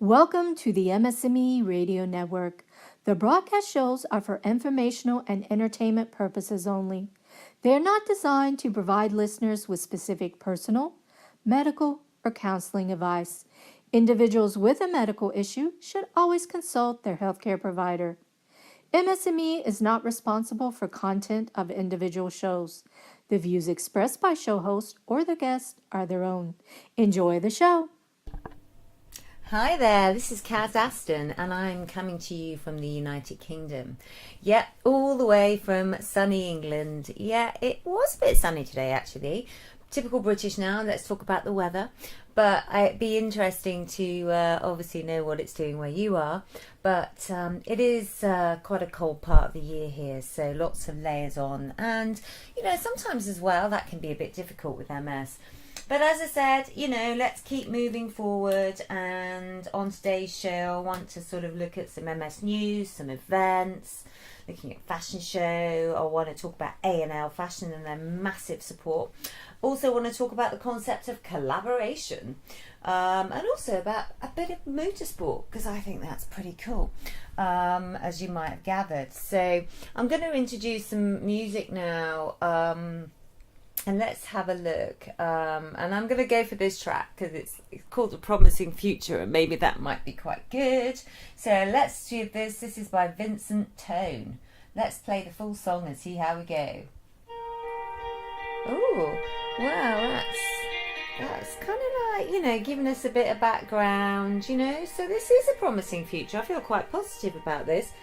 Welcome to the MS&Me Radio Network. The broadcast shows are for informational and entertainment purposes only. They are not designed to provide listeners with specific personal, medical, or counseling advice. Individuals with a medical issue should always consult their healthcare provider. MS&Me is not responsible for content of individual shows. The views expressed by show hosts or their guests are their own. Enjoy the show. Hi there, this is Kaz Aston and I'm coming to you from the United Kingdom. Yep, all the way from sunny England. Yeah, it was a bit sunny today actually. Typical British now, let's talk about the weather. But it'd be interesting to obviously know what it's doing where you are. But it is quite a cold part of the year here, so lots of layers on. And, you know, sometimes as well that can be a bit difficult with MS. But as I said, you know, let's keep moving forward, and on today's show I want to sort of look at some MS news, some events, looking at fashion show. I want to talk about A&L Fashion and their massive support. Also want to talk about the concept of collaboration, and also about a bit of motorsport, because I think that's pretty cool, as you might have gathered. So I'm going to introduce some music now, and let's have a look. And I'm going to go for this track because it's called A Promising Future, and maybe that might be quite good. So let's do this. This is by Vincent Tone. Let's play the full song and see how we go. Oh, wow, that's kind of like, you know, giving us a bit of background, you know. So this is a promising future. I feel quite positive about this.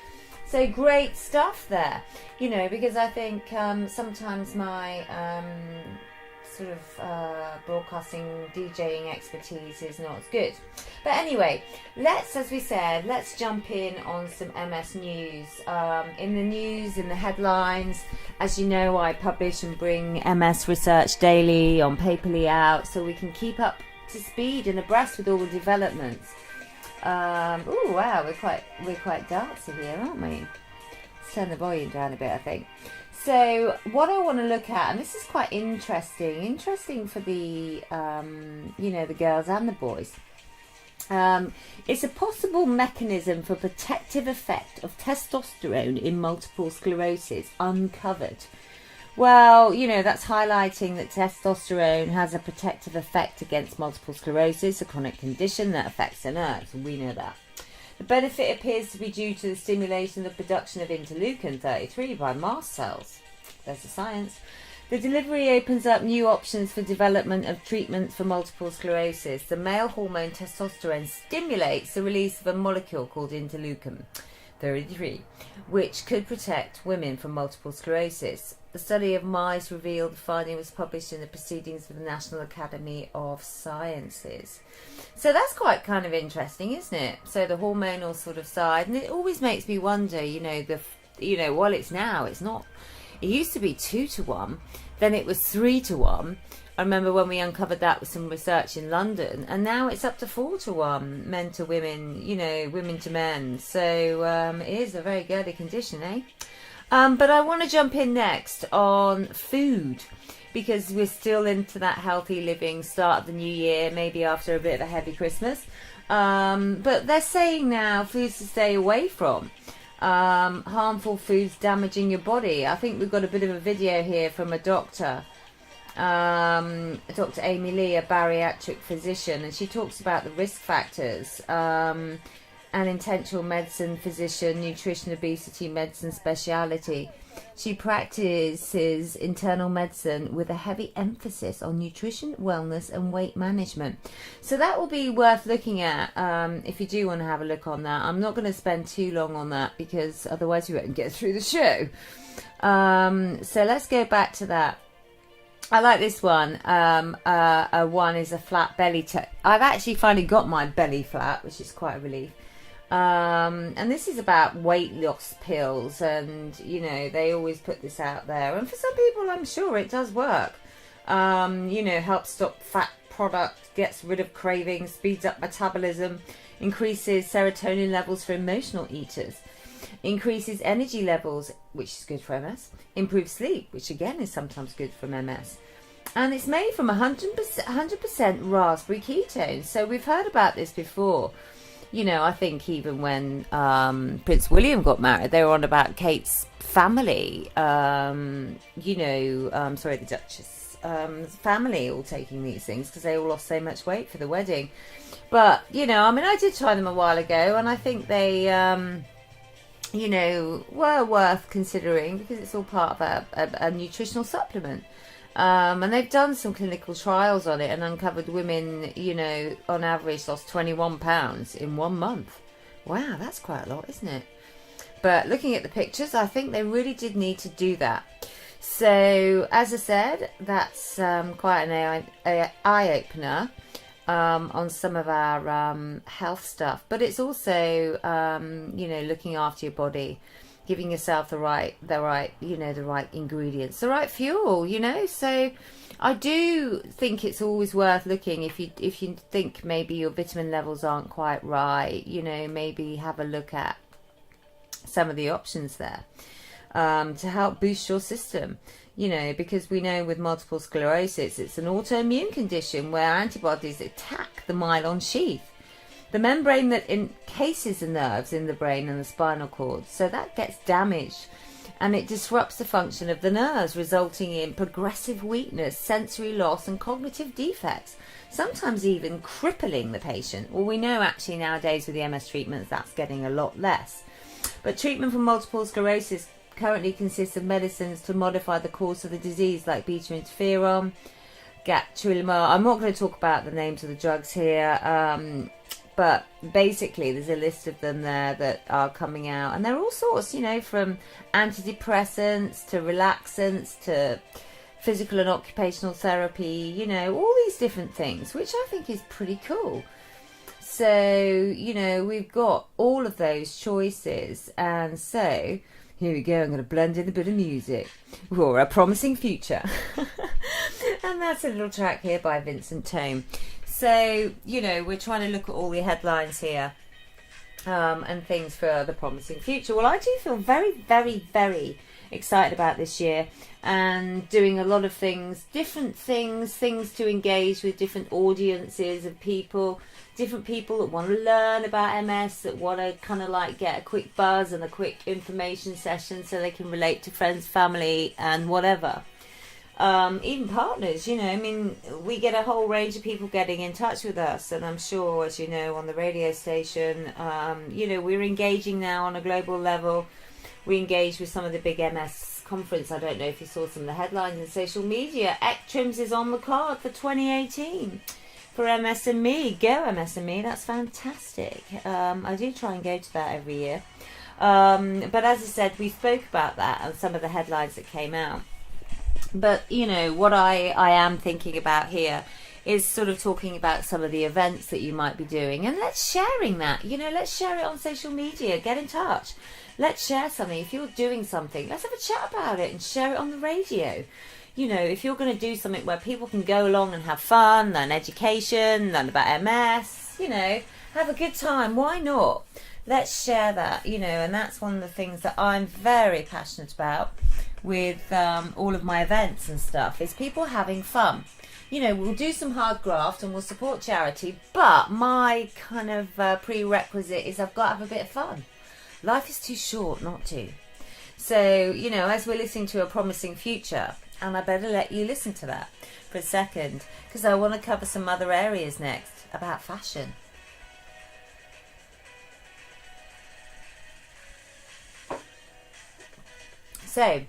So great stuff there, you know, because I think sometimes my sort of broadcasting, DJing expertise is not as good. But anyway, as we said, let's jump in on some MS news. In the news, in the headlines, as you know, I publish and bring MS research daily on Paperly Out, so we can keep up to speed and abreast with all the developments. Oh wow, we're quite dancey here, aren't we? Let's turn the volume down a bit, I think. So what I want to look at, and this is quite interesting for the you know, the girls and the boys. It's a possible mechanism for protective effect of testosterone in multiple sclerosis uncovered. Well, you know, that's highlighting that testosterone has a protective effect against multiple sclerosis, a chronic condition that affects the nerves, and we know that. The benefit appears to be due to the stimulation of the production of interleukin-33 by mast cells. There's the science. The delivery opens up new options for development of treatments for multiple sclerosis. The male hormone testosterone stimulates the release of a molecule called interleukin-33, which could protect women from multiple sclerosis. The study of mice revealed the finding was published in the Proceedings of the National Academy of Sciences. So that's quite kind of interesting, isn't it? So the hormonal sort of side, and it always makes me wonder, you know, well, it's not. It used to be 2-1, then it was 3-1. I remember when we uncovered that with some research in London, and now it's up to 4-1, men to women, you know, women to men. So it is a very girly condition, eh? But I want to jump in next on food, because we're still into that healthy living, start of the new year, maybe after a bit of a heavy Christmas. But they're saying now foods to stay away from. Harmful foods damaging your body. I think we've got a bit of a video here from a doctor, Dr. Amy Lee, a bariatric physician, and she talks about the risk factors. An intentional medicine physician, nutrition, obesity, medicine speciality. She practices internal medicine with a heavy emphasis on nutrition, wellness and weight management. So that will be worth looking at if you do want to have a look on that. I'm not going to spend too long on that because otherwise we won't get through the show. So let's go back to that. I like this one. One is a flat belly. I've actually finally got my belly flat, which is quite a relief. And this is about weight loss pills, and you know, they always put this out there, and for some people I'm sure it does work. You know, helps stop fat product, gets rid of cravings, speeds up metabolism, increases serotonin levels for emotional eaters, increases energy levels, which is good for MS, improves sleep, which again is sometimes good for MS. And it's made from 100% raspberry ketones. So we've heard about this before. you know, I think even when Prince William got married, they were on about Kate's family, you know, sorry, the Duchess, family all taking these things because they all lost so much weight for the wedding. But, you know, I mean, I did try them a while ago, and I think they, you know, were worth considering because it's all part of a nutritional supplement. And they've done some clinical trials on it and uncovered women, you know, on average lost 21 pounds in 1 month. Wow, that's quite a lot, isn't it? But looking at the pictures, I think they really did need to do that. So, as I said, that's quite an eye-opener on some of our health stuff. But it's also, you know, looking after your body, giving yourself the right, you know, the right ingredients, the right fuel, you know. So I do think it's always worth looking if you think maybe your vitamin levels aren't quite right, you know, maybe have a look at some of the options there to help boost your system, you know, because we know with multiple sclerosis, it's an autoimmune condition where antibodies attack the myelin sheath, the membrane that encases the nerves in the brain and the spinal cord. So that gets damaged and it disrupts the function of the nerves, resulting in progressive weakness, sensory loss and cognitive defects, sometimes even crippling the patient. Well, we know actually nowadays with the MS treatments that's getting a lot less. But treatment for multiple sclerosis currently consists of medicines to modify the course of the disease like beta interferon, gatrilimar. I'm not going to talk about the names of the drugs here, but basically there's a list of them there that are coming out, and they're all sorts, you know, from antidepressants to relaxants to physical and occupational therapy, you know, all these different things, which I think is pretty cool. So, you know, we've got all of those choices, and so here we go, I'm going to blend in a bit of music for A Promising Future. And that's a little track here by Vincent Tome. So, you know, we're trying to look at all the headlines here and things for the promising future. Well, I do feel very, very, very excited about this year and doing a lot of things, different things to engage with different audiences of people, different people that want to learn about MS, that want to kind of like get a quick buzz and a quick information session so they can relate to friends, family and whatever. Even partners, you know, I mean, we get a whole range of people getting in touch with us, and I'm sure, as you know, on the radio station, you know, we're engaging now on a global level. We engage with some of the big MS conference. I don't know if you saw some of the headlines in social media. ECTRIMS is on the card for 2018 for MS&Me. Go MS&Me, that's fantastic. I do try and go to that every year. But as I said, we spoke about that and some of the headlines that came out. But, you know, what I am thinking about here is sort of talking about some of the events that you might be doing. And let's sharing that, you know, let's share it on social media. Get in touch. Let's share something. If you're doing something, let's have a chat about it and share it on the radio. You know, if you're going to do something where people can go along and have fun, learn education, learn about MS, you know, have a good time, why not? Let's share that, you know, and that's one of the things that I'm very passionate about with all of my events and stuff, is people having fun. You know, we'll do some hard graft and we'll support charity, but my kind of prerequisite is I've got to have a bit of fun. Life is too short not to. So, you know, as we're listening to A Promising Future, and I better let you listen to that for a second, because I want to cover some other areas next about fashion. So,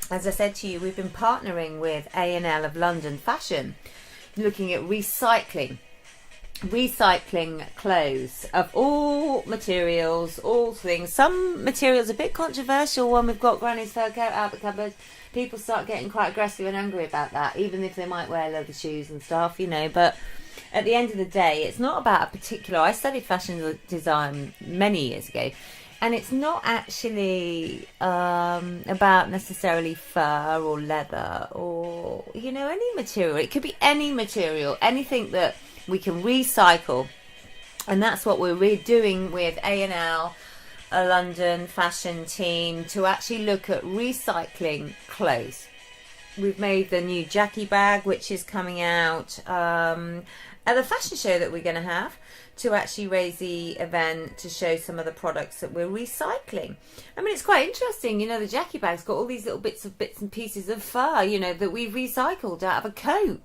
as I said to you, we've been partnering with A&L of London Fashion, looking at recycling clothes of all materials, all things. Some materials a bit controversial. When we've got Granny's fur coat out the cupboard, people start getting quite aggressive and angry about that, even if they might wear leather shoes and stuff, you know. But at the end of the day, it's not about a particular... I studied fashion design many years ago, and it's not actually about necessarily fur or leather or, you know, any material. It could be any material, anything that we can recycle. And that's what we're doing with A&L, a London fashion team, to actually look at recycling clothes. We've made the new Jackie bag, which is coming out. at the fashion show that we're going to have, to actually raise the event to show some of the products that we're recycling. I mean, it's quite interesting. You know, the Jackie bag's got all these little bits and pieces of fur, you know, that we've recycled out of a coat,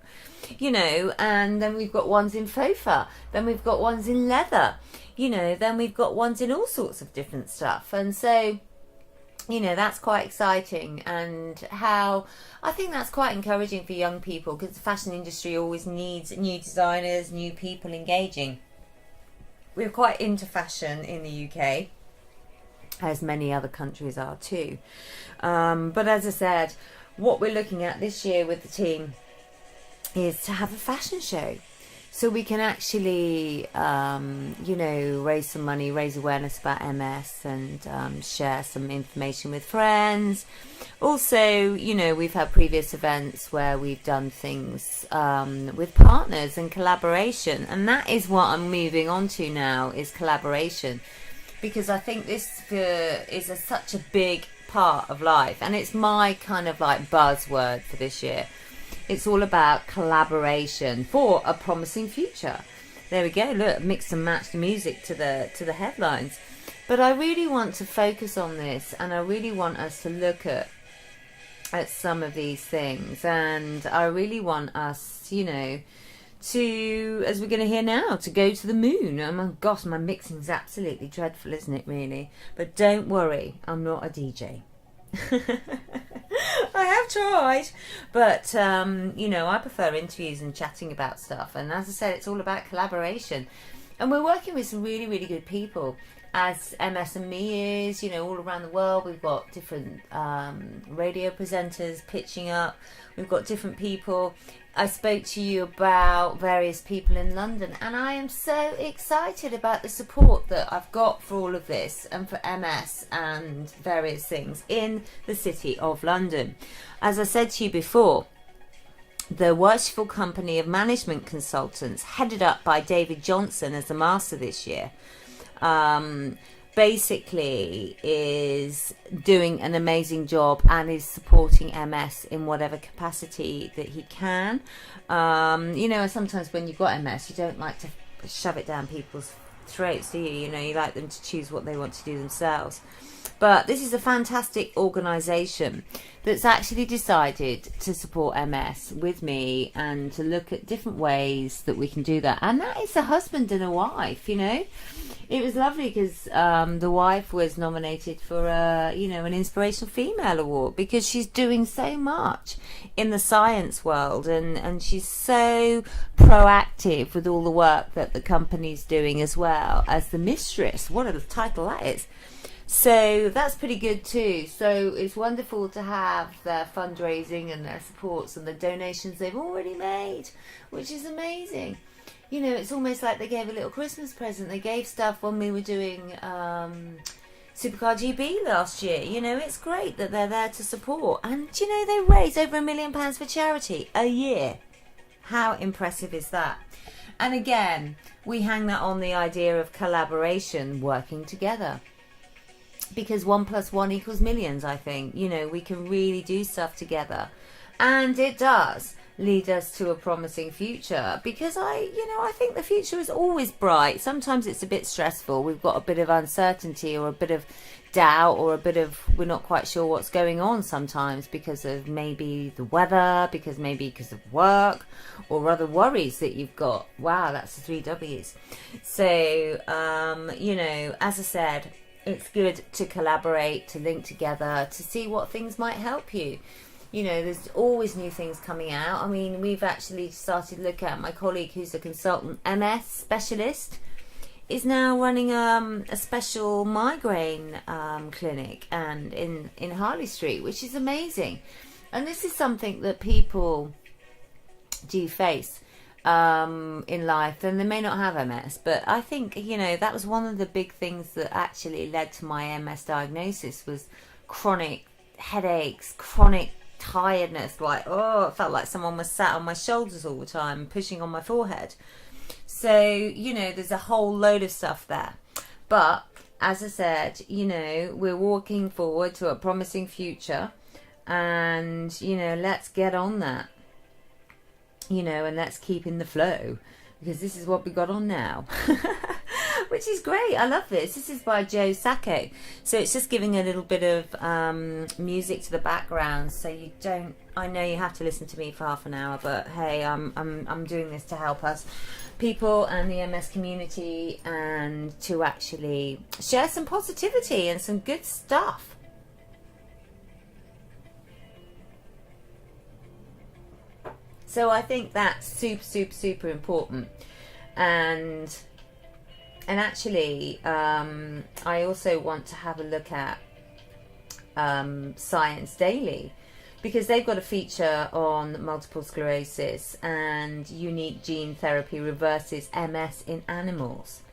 you know, and then we've got ones in faux fur, then we've got ones in leather, you know, then we've got ones in all sorts of different stuff. And so, you know, that's quite exciting, and how I think that's quite encouraging for young people, because the fashion industry always needs new designers, new people engaging. We're quite into fashion in the UK, as many other countries are too. But as I said, what we're looking at this year with the team is to have a fashion show. So we can actually, you know, raise some money, raise awareness about MS, and share some information with friends. Also, you know, we've had previous events where we've done things with partners and collaboration. And that is what I'm moving on to now, is collaboration. Because I think this is such a big part of life. And it's my kind of like buzzword for this year. It's all about collaboration for a promising future. There we go. Look, mix and match the music to the headlines. But I really want to focus on this, and I really want us to look at some of these things, and I really want us, you know, to, as we're going to hear now, to go to the moon. Oh my gosh, my mixing's absolutely dreadful, isn't it, really? But don't worry, I'm not a DJ. I have tried, but you know, I prefer interviews and chatting about stuff. And as I said, it's all about collaboration, and we're working with some really, really good people, as MS&Me is, you know, all around the world. We've got different radio presenters pitching up. We've got different people. I spoke to you about various people in London, and I am so excited about the support that I've got for all of this, and for MS and various things in the City of London. As I said to you before, the Worshipful Company of Management Consultants, headed up by David Johnson as the master this year, basically is doing an amazing job and is supporting MS in whatever capacity that he can. You know, sometimes when you've got MS, you don't like to shove it down people's throats, do you? You know, you like them to choose what they want to do themselves. But this is a fantastic organisation that's actually decided to support MS with me, and to look at different ways that we can do that. And that is a husband and a wife, you know. It was lovely because the wife was nominated for you know, an Inspirational Female Award, because she's doing so much in the science world, and she's so proactive with all the work that the company's doing, as well as the mistress. What a title that is. So that's pretty good too. So it's wonderful to have their fundraising and their supports and the donations they've already made, which is amazing. You know, it's almost like they gave a little Christmas present. They gave stuff when we were doing Supercar GB last year. You know, it's great that they're there to support. And, you know, they raise over £1 million for charity a year. How impressive is that? And again, we hang that on the idea of collaboration, working together. Because 1 + 1 = millions, I think. You know, we can really do stuff together. And it does lead us to a promising future, because I think the future is always bright. Sometimes it's a bit stressful. We've got a bit of uncertainty, or a bit of doubt, or a bit of, we're not quite sure what's going on sometimes, because of maybe the weather, because of work, or other worries that you've got. Wow, that's the 3 W's. So, you know, as I said, it's good to collaborate, to link together, to see what things might help you. You know, there's always new things coming out. I mean, we've actually started to look at, my colleague who's a consultant MS specialist is now running a special migraine clinic and in Harley Street, which is amazing. And this is something that people do face in life, and they may not have MS, but I think, you know, that was one of the big things that actually led to my MS diagnosis, was chronic headaches, chronic tiredness, like, oh, it felt like someone was sat on my shoulders all the time, pushing on my forehead. So, you know, there's a whole load of stuff there. But as I said, you know, we're walking forward to a promising future, and, you know, let's get on that, you know, and let's keep in the flow, because this is what we got on now. Which is great. I love this. This is by Joe Sacco. So it's just giving a little bit of music to the background, so you don't. I know you have to listen to me for half an hour, but hey, I'm doing this to help us, people and the MS community, and to actually share some positivity and some good stuff. So I think that's super, super, super important. And actually, I also want to have a look at Science Daily, because they've got a feature on multiple sclerosis and unique gene therapy reverses MS in animals.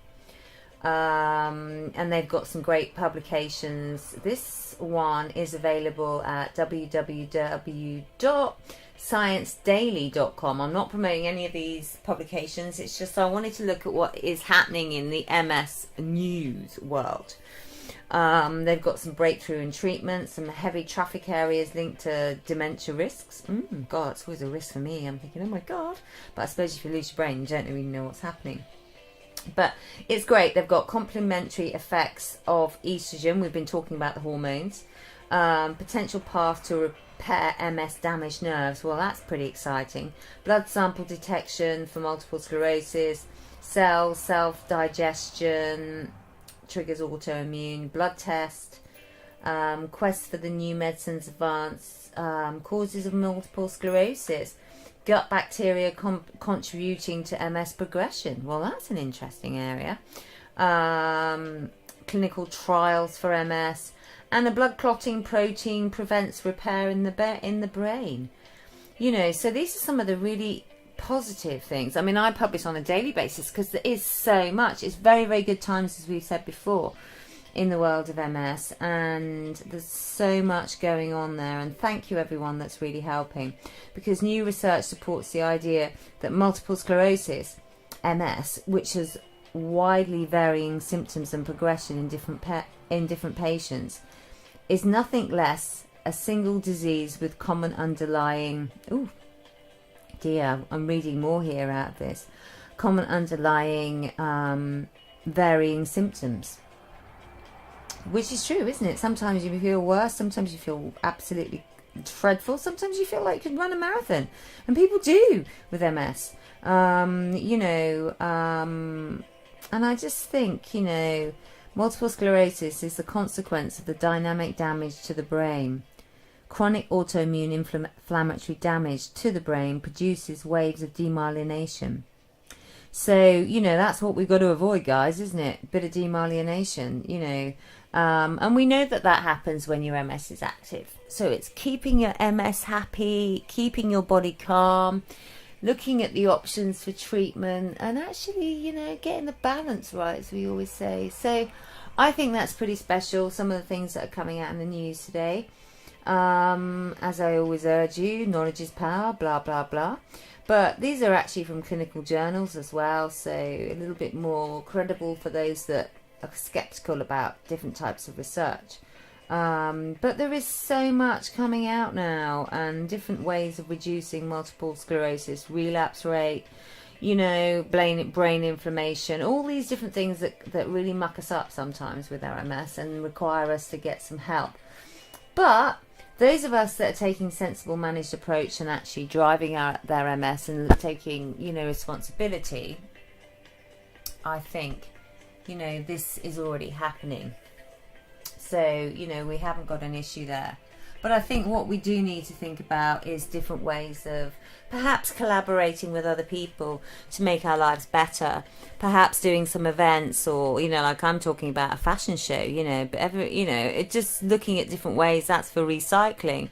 And they've got some great publications. This one is available at www.sciencedaily.com. I'm not promoting any of these publications. It's just I wanted to look at what is happening in the MS news world. They've got some breakthrough in treatment, some heavy traffic areas linked to dementia risks. God, it's always a risk for me. I'm thinking, oh my God. But I suppose if you lose your brain, you don't really know what's happening. But it's great. They've got complementary effects of estrogen. We've been talking about the hormones. Potential path to repair MS damaged nerves. Well, that's pretty exciting. Blood sample detection for multiple sclerosis. Cells, self-digestion, triggers autoimmune. Blood test. Quest for the new medicines advance. Causes of multiple sclerosis. Gut bacteria contributing to MS progression. Well, that's an interesting area. Clinical trials for MS. And a blood clotting protein prevents repair in the brain. You know, so these are some of the really positive things. I mean, I publish on a daily basis because there is so much. It's very, very good times, as we've said before, in the world of MS, and there's so much going on there. And thank you everyone that's really helping, because new research supports the idea that multiple sclerosis, MS, which has widely varying symptoms and progression in different patients, is nothing less a single disease with common underlying I'm reading more here out of this. Common underlying varying symptoms. Which is true, isn't it? Sometimes you feel worse, sometimes you feel absolutely dreadful, sometimes you feel like you can run a marathon. And people do with MS. And I just think, multiple sclerosis is the consequence of the dynamic damage to the brain. Chronic autoimmune inflammatory damage to the brain produces waves of demyelination. So, that's what we've got to avoid, guys, isn't it? Bit of demyelination, and we know that happens when your MS is active. So it's keeping your MS happy, keeping your body calm, looking at the options for treatment, and actually, getting the balance right, as we always say. So I think that's pretty special, some of the things that are coming out in the news today. As I always urge you, knowledge is power, blah, blah, blah. But these are actually from clinical journals as well, so a little bit more credible for those that are skeptical about different types of research. But there is so much coming out now, and different ways of reducing multiple sclerosis, relapse rate, brain inflammation, all these different things that really muck us up sometimes with our MS and require us to get some help. But those of us that are taking sensible managed approach and actually driving their MS and taking, responsibility, I think, this is already happening. So, we haven't got an issue there. But I think what we do need to think about is different ways of perhaps collaborating with other people to make our lives better. Perhaps doing some events, or, like I'm talking about a fashion show, it just looking at different ways. That's for recycling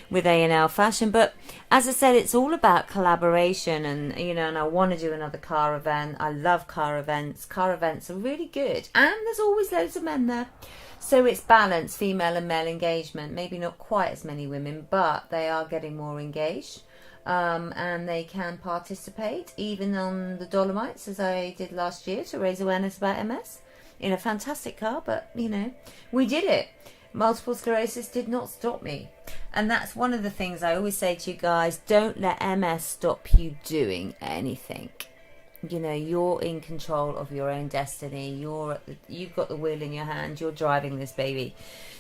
with A&L Fashion. But as I said, it's all about collaboration, and, and I want to do another car event. I love car events. Car events are really good. And there's always loads of men there. So it's balanced, female and male engagement. Maybe not quite as many women, but they are getting more engaged. And they can participate, even on the Dolomites, as I did last year, to raise awareness about MS in a fantastic car. But, we did it. Multiple sclerosis did not stop me. And that's one of the things I always say to you guys: don't let MS stop you doing anything. You know, you're in control of your own destiny. You've got the wheel in your hand. You're driving this baby.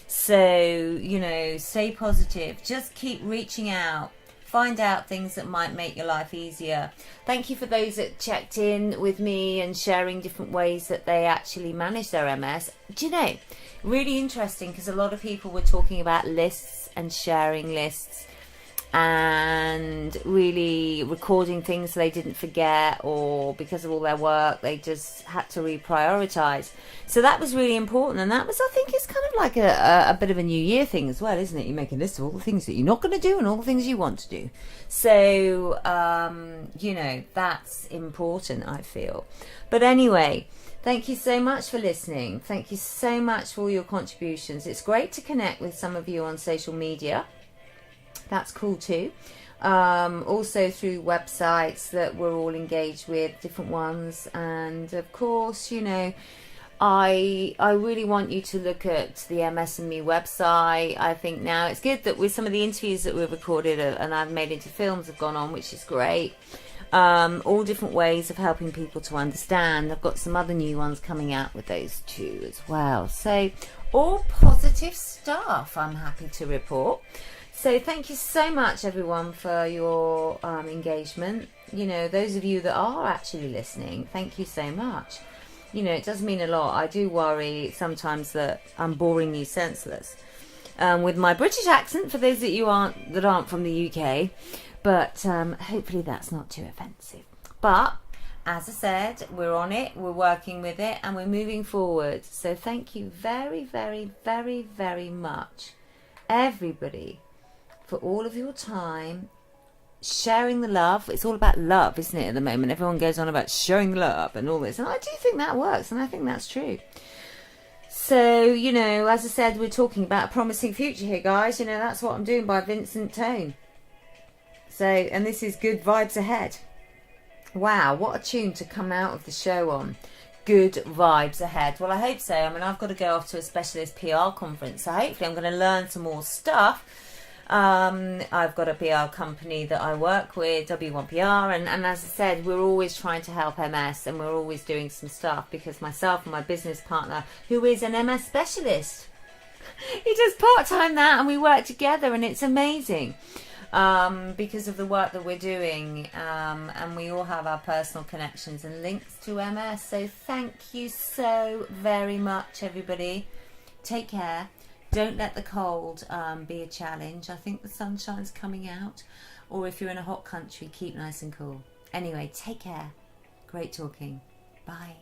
So, you know, stay positive. Just keep reaching out. Find out things that might make your life easier. Thank you for those that checked in with me and sharing different ways that they actually manage their MS. Do you know, really interesting, because a lot of people were talking about lists and sharing lists and really recording things so they didn't forget, or because of all their work they just had to reprioritize. So that was really important, and that was, I think, it's kind of like a bit of a New Year thing as well, isn't it? You make a list of all the things that you're not going to do and all the things you want to do. So you know, that's important, I feel. But anyway, thank you so much for listening. Thank you so much for all your contributions. It's great to connect with some of you on social media. That's cool too. Also through websites that we're all engaged with, different ones. And of course, you know, I really want you to look at the MS&Me website. I think now it's good that with some of the interviews that we've recorded and I've made into films have gone on, which is great. All different ways of helping people to understand. I've got some other new ones coming out with those too as well. So all positive stuff, I'm happy to report. So thank you so much, everyone, for your engagement. You know, those of you that are actually listening, thank you so much. You know, it does mean a lot. I do worry sometimes that I'm boring you senseless with my British accent, for those that you aren't from the UK. But hopefully that's not too offensive. But as I said, we're on it, we're working with it, and we're moving forward. So thank you very, very, very, very much, everybody, for all of your time, sharing the love. It's all about love, isn't it, at the moment? Everyone goes on about sharing love and all this, and I do think that works, and I think that's true. So, you know, as I said, we're talking about a promising future here, guys. You know, that's what I'm doing by Vincent Tone. So, and this is Good Vibes Ahead. Wow, what a tune to come out of the show on. Good vibes ahead. Well, I hope so. I mean, I've got to go off to a specialist PR conference, so hopefully I'm going to learn some more stuff. I've got a PR company that I work with, W1PR, and as I said, we're always trying to help MS, and we're always doing some stuff, because myself and my business partner, who is an MS specialist, he does part-time that, and we work together, and it's amazing. Because of the work that we're doing, and we all have our personal connections and links to MS. So thank you so very much, everybody. Take care. Don't let the cold be a challenge. I think the sunshine's coming out. Or if you're in a hot country, keep nice and cool. Anyway, take care. Great talking. Bye.